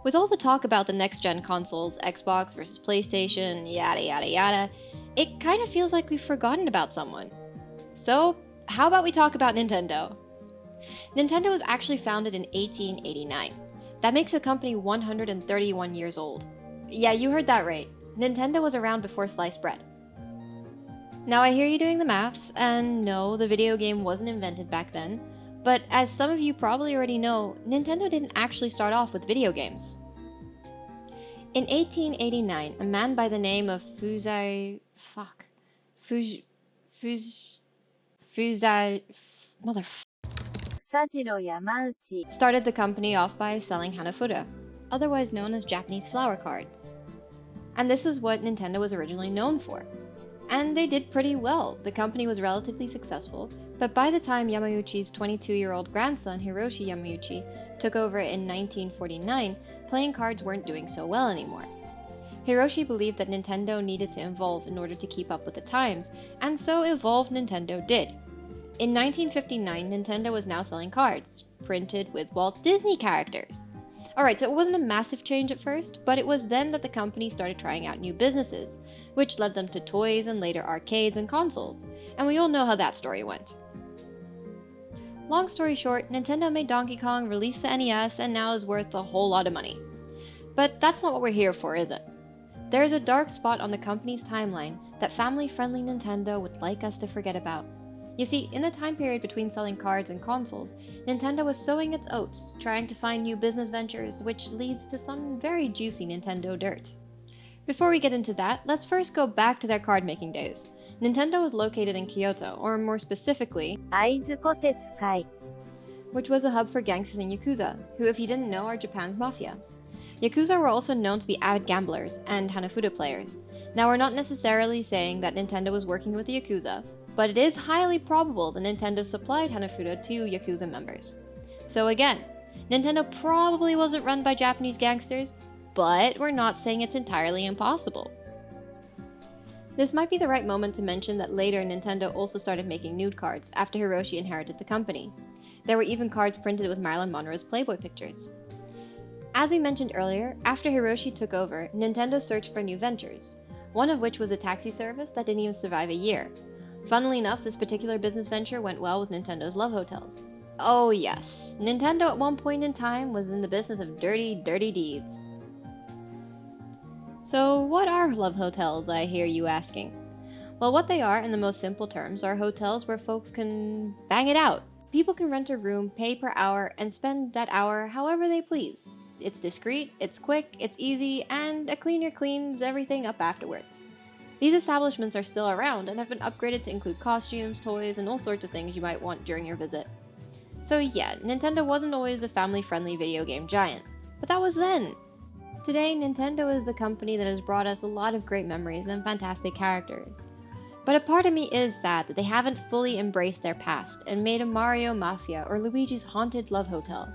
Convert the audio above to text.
With all the talk about the next-gen consoles, Xbox versus PlayStation, yada yada yada, it kind of feels like we've forgotten about someone. So, how about we talk about Nintendo? Nintendo was actually founded in 1889. That makes the company 131 years old. Yeah, you heard that right. Nintendo was around before sliced bread. Now I hear you doing the maths, and no, the video game wasn't invented back then, but as some of you probably already know, Nintendo didn't actually start off with video games. In 1889, a man by the name of Fuzai... Sajiro Yamauchi started the company off by selling Hanafuda, otherwise known as Japanese flower cards. And this was what Nintendo was originally known for. And they did pretty well. The company was relatively successful, but by the time Yamauchi's 22-year-old grandson Hiroshi Yamauchi took over in 1949, playing cards weren't doing so well anymore. Hiroshi believed that Nintendo needed to evolve in order to keep up with the times, and so evolve Nintendo did. In 1959, Nintendo was now selling cards, printed with Walt Disney characters. Alright, so it wasn't a massive change at first, but it was then that the company started trying out new businesses, which led them to toys and later arcades and consoles, and we all know how that story went. Long story short, Nintendo made Donkey Kong, released the NES, and now is worth a whole lot of money. But that's not what we're here for, is it? There is a dark spot on the company's timeline that family-friendly Nintendo would like us to forget about. You see, in the time period between selling cards and consoles, Nintendo was sowing its oats, trying to find new business ventures, which leads to some very juicy Nintendo dirt. Before we get into that, let's first go back to their card-making days. Nintendo was located in Kyoto, or more specifically, Aizu Kotetsukai, which was a hub for gangsters and Yakuza, who, if you didn't know, are Japan's mafia. Yakuza were also known to be avid gamblers and Hanafuda players. Now, we're not necessarily saying that Nintendo was working with the Yakuza, but it is highly probable that Nintendo supplied Hanafuda to Yakuza members. So again, Nintendo probably wasn't run by Japanese gangsters, but we're not saying it's entirely impossible. This might be the right moment to mention that later Nintendo also started making nude cards after Hiroshi inherited the company. There were even cards printed with Marilyn Monroe's Playboy pictures. As we mentioned earlier, after Hiroshi took over, Nintendo searched for new ventures, one of which was a taxi service that didn't even survive a year. Funnily enough, this particular business venture went well with Nintendo's love hotels. Oh yes, Nintendo at one point in time was in the business of dirty, dirty deeds. So what are love hotels, I hear you asking? Well, what they are, in the most simple terms, are hotels where folks can bang it out. People can rent a room, pay per hour, and spend that hour however they please. It's discreet, it's quick, it's easy, and a cleaner cleans everything up afterwards. These establishments are still around and have been upgraded to include costumes, toys, and all sorts of things you might want during your visit. So yeah, Nintendo wasn't always the family-friendly video game giant, but that was then. Today, Nintendo is the company that has brought us a lot of great memories and fantastic characters. But a part of me is sad that they haven't fully embraced their past and made a Mario Mafia or Luigi's Haunted Love Hotel.